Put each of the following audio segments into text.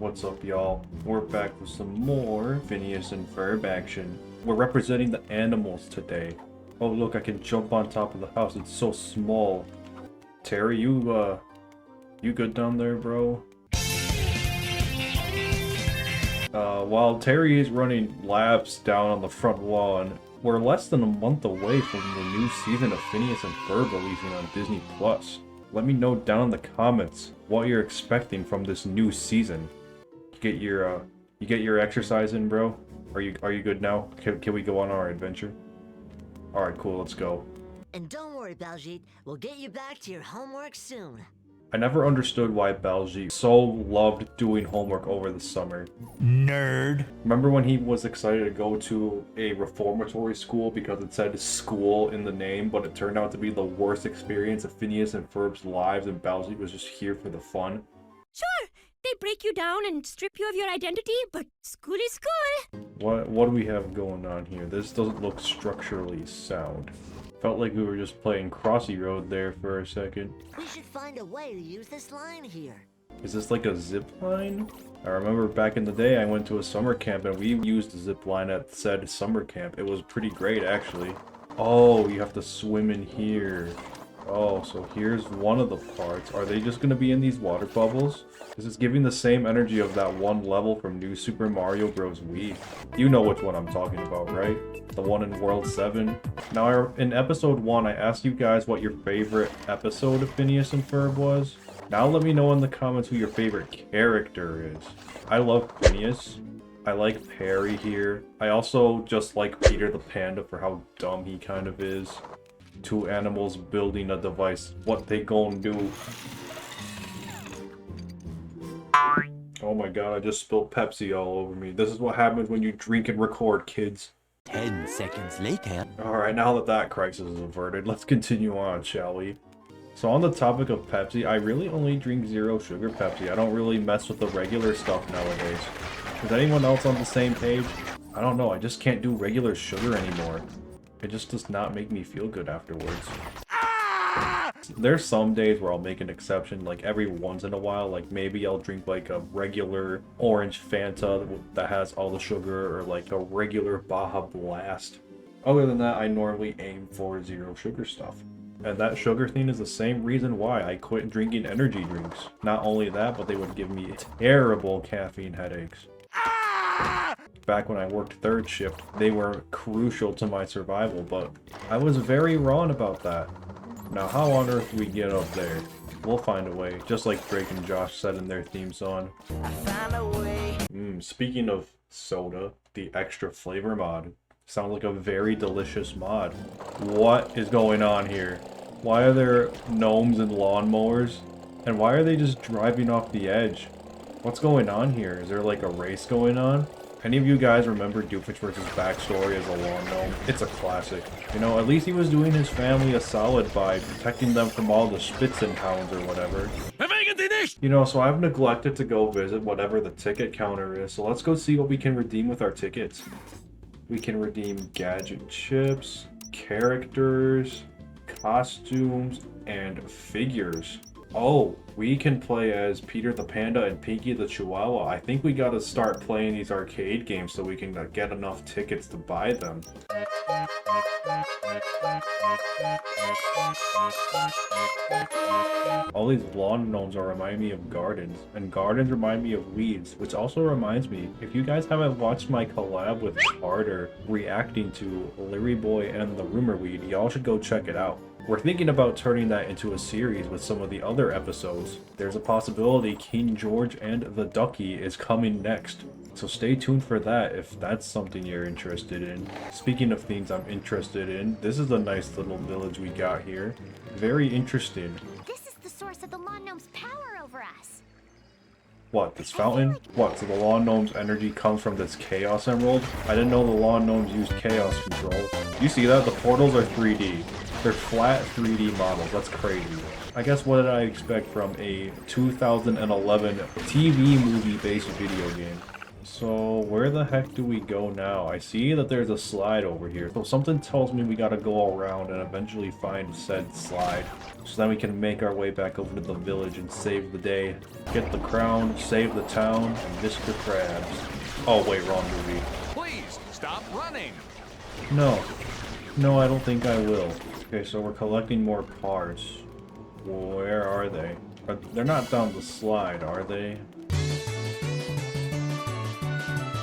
What's up, y'all? We're back with some more Phineas and Ferb action. We're representing the animals today. Oh look, I can jump on top of the house. It's so small. Terry, you good down there, bro? While Terry is running laps down on the front lawn, we're less than a month away from the new season of Phineas and Ferb releasing on Disney+. Let me know down in the comments what you're expecting from this new season. You get your exercise in, bro? Are you good now? Can we go on our adventure? All right, cool. Let's go. And don't worry, Baljeet. We'll get you back to your homework soon. I never understood why Baljeet so loved doing homework over the summer. Nerd. Remember when he was excited to go to a reformatory school because it said school in the name, but it turned out to be the worst experience of Phineas and Ferb's lives, and Baljeet was just here for the fun? Sure, they break you down and strip you of your identity, but school is school. What do we have going on here? This doesn't look structurally sound. Felt like we were just playing Crossy Road there for a second. We should find a way to use this line here. Is this like a zip line? I remember back in the day I went to a summer camp and we used a zip line at said summer camp. It was pretty great actually. Oh, you have to swim in here. Oh, so here's one of the parts. Are they just gonna be in these water bubbles? This is giving the same energy of that one level from New Super Mario Bros. Wii. You know which one I'm talking about, right? The one in World 7. Now, in episode 1, I asked you guys what your favorite episode of Phineas and Ferb was. Now let me know in the comments who your favorite character is. I love Phineas. I like Perry here. I also just like Peter the Panda for how dumb he kind of is. Two animals building a device. What they gonna do? Oh my god, I just spilled Pepsi all over me. This is what happens when you drink and record, kids. 10 seconds later. Alright, now that that crisis is averted, let's continue on, shall we? So on the topic of Pepsi, I really only drink zero sugar Pepsi. I don't really mess with the regular stuff nowadays. Is anyone else on the same page? I don't know, I just can't do regular sugar anymore. It just does not make me feel good afterwards. There's some days where I'll make an exception, like every once in a while, like maybe I'll drink like a regular orange Fanta that has all the sugar, or like a regular Baja Blast. Other than that, I normally aim for zero sugar stuff. And that sugar thing is the same reason why I quit drinking energy drinks. Not only that, but they would give me terrible caffeine headaches. Back when I worked third shift, they were crucial to my survival, but I was very wrong about that. Now, how on earth do we get up there? We'll find a way, just like Drake and Josh said in their theme song. I found a way. Speaking of soda, the extra flavor mod sounds like a very delicious mod. What is going on here? Why are there gnomes and lawnmowers? And why are they just driving off the edge? What's going on here? Is there like a race going on? Any of you guys remember Doofenshmirtz's backstory as a lawn gnome? It's a classic. You know, at least he was doing his family a solid by protecting them from all the Spitzenhounds or whatever. You know, so I've neglected to go visit whatever the ticket counter is, so let's go see what we can redeem with our tickets. We can redeem gadget chips, characters, costumes, and figures. Oh, we can play as Peter the Panda and Pinky the Chihuahua. I think we gotta start playing these arcade games so we can get enough tickets to buy them. All these lawn gnomes are reminding me of gardens, and gardens remind me of weeds, which also reminds me, if you guys haven't watched my collab with Carter reacting to Larry Boy and the Rumor Weed, y'all should go check it out. We're thinking about turning that into a series with some of the other episodes. There's a possibility King George and the Ducky is coming next, so stay tuned for that if that's something you're interested in. Speaking of things I'm interested in, this is a nice little village we got here. Very interesting. This is the source of the lawn gnome's power over us. What, this fountain? What, so the lawn gnome's energy comes from this Chaos Emerald? I didn't know the lawn gnomes used Chaos Control. You see that? The portals are 3D. They're flat 3D models. That's crazy. I guess what did I expect from a 2011 TV movie-based video game? So where the heck do we go now? I see that there's a slide over here. So something tells me we gotta go around and eventually find said slide. So then we can make our way back over to the village and save the day. Get the crown, save the town, and Mr. Krabs. Oh wait, wrong movie. Please stop running. No. No, I don't think I will. Okay, so we're collecting more parts. Where are they? They're not down the slide, are they?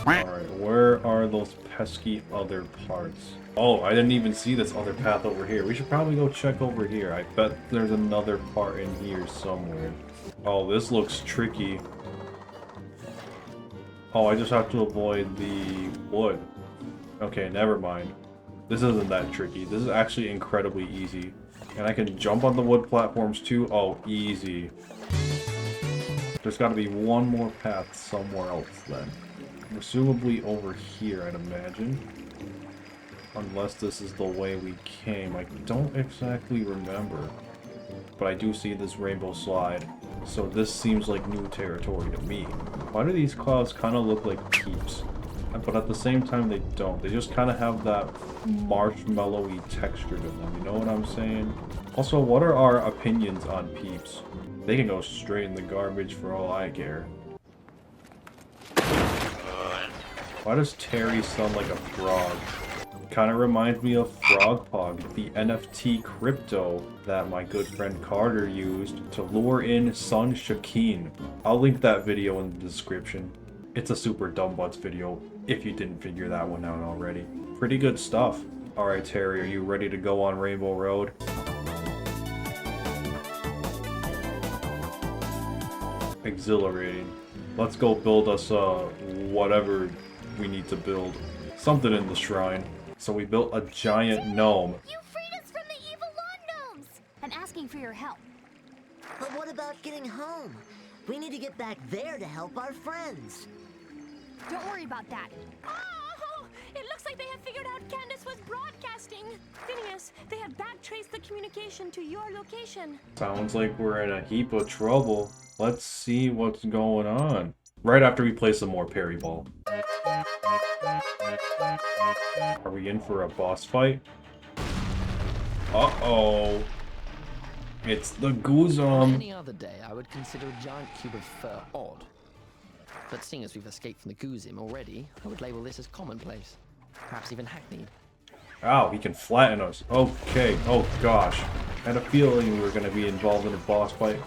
Alright, where are those pesky other parts? Oh, I didn't even see this other path over here. We should probably go check over here. I bet there's another part in here somewhere. Oh, this looks tricky. Oh, I just have to avoid the wood. Okay, never mind. This isn't that tricky. This is actually incredibly easy. And I can jump on the wood platforms too. Oh, easy. There's got to be one more path somewhere else then. Presumably over here, I'd imagine. Unless this is the way we came. I don't exactly remember. But I do see this rainbow slide. So this seems like new territory to me. Why do these clouds kind of look like peeps? But at the same time they don't. They just kind of have that marshmallowy texture to them. You know what I'm saying? Also, what are our opinions on peeps? They can go straight in the garbage for all I care. Why does Terry sound like a frog? Kind of reminds me of Frogpug, the NFT crypto that my good friend Carter used to lure in son Shakeen. I'll link that video in the description. It's a super dumb butts video, if you didn't figure that one out already. Pretty good stuff. Alright Terry, are you ready to go on Rainbow Road? Exhilarating. Let's go build us whatever we need to build. Something in the shrine. So we built a giant gnome. You freed us from the evil lawn gnomes! I'm asking for your help. But what about getting home? We need to get back there to help our friends. Don't worry about that. Oh, it looks like they have figured out Candace was broadcasting. Phineas, they have backtraced the communication to your location. Sounds like we're in a heap of trouble. Let's see what's going on. Right after we play some more Parry Ball. Are we in for a boss fight? Uh-oh. It's the Goozum. Any other day, I would consider a giant cube of fur odd. But seeing as we've escaped from the Goozim already, I would label this as commonplace. Perhaps even hackneyed. Ow, he can flatten us. Okay, oh gosh. I had a feeling we were going to be involved in a boss fight.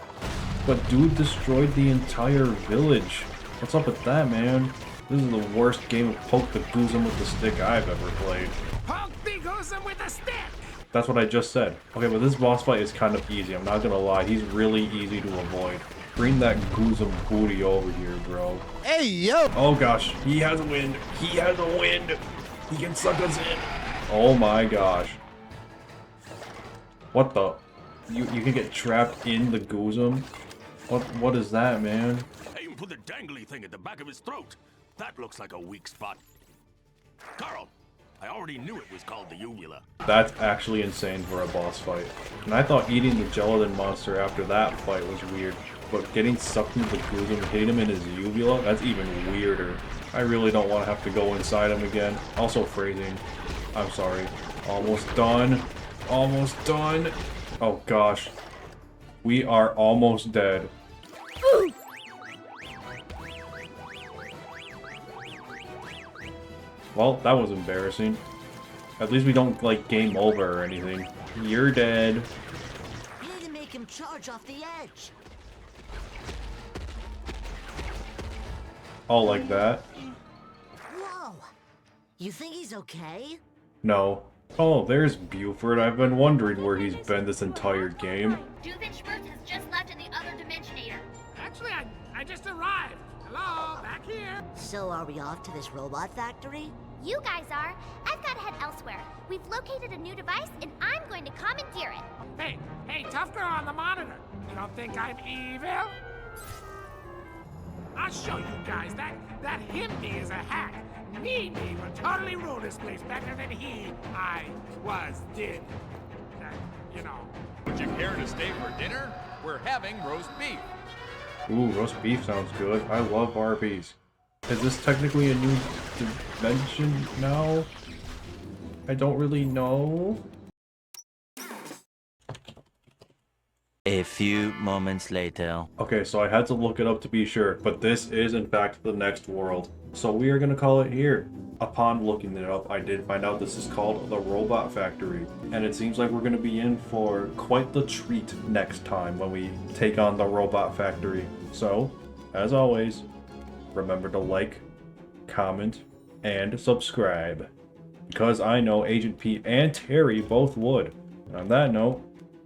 But dude destroyed the entire village. What's up with that, man? This is the worst game of Poke the Goozum with the Stick I've ever played. Poke the Goozum with a stick! That's what I just said. Okay, but this boss fight is kind of easy. I'm not gonna lie. He's really easy to avoid. Bring that Goozum booty over here, bro. Hey, yo! Oh gosh, he has a wind. He has a wind. He can suck us in. Oh my gosh. What the? You can get trapped in the Goozum? What is that, man? Aim for the dangly thing at the back of his throat. That looks like a weak spot. Carl, I already knew it was called the uvula. That's actually insane for a boss fight. And I thought eating the gelatin monster after that fight was weird. But getting sucked into the Goozum and hitting him in his uvula, that's even weirder. I really don't want to have to go inside him again. Also phrasing. I'm sorry. Almost done. Almost done. Oh gosh. We are almost dead. Well, that was embarrassing. At least we don't, like, game over or anything. You're dead. We need to make him charge off the edge. All like that. Whoa! You think he's okay? No. Oh, there's Buford. I've been wondering where he's been this entire game. Doofenshmirtz has just left in the other Dimensionator. Actually, I just arrived. Hello, back here. So are we off to this robot factory? You guys are. I've got to head elsewhere. We've located a new device, and I'm going to commandeer it. Hey, tough girl on the monitor. You don't think I'm evil? I'll show you guys that Himby is a hack. Me will totally rule this place better than did. You know. Would you care to stay for dinner? We're having roast beef. Ooh, roast beef sounds good. I love RBs. Is this technically a new dimension now? I don't really know. A few moments later. Okay, so I had to look it up to be sure, but this is in fact the next world. So we are gonna call it here. Upon looking it up, I did find out this is called the Robot Factory. And it seems like we're gonna be in for quite the treat next time when we take on the Robot Factory. So, as always, remember to like, comment, and subscribe. Because I know Agent Pete and Terry both would. And on that note,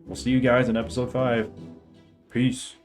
we'll see you guys in episode 5. Peace.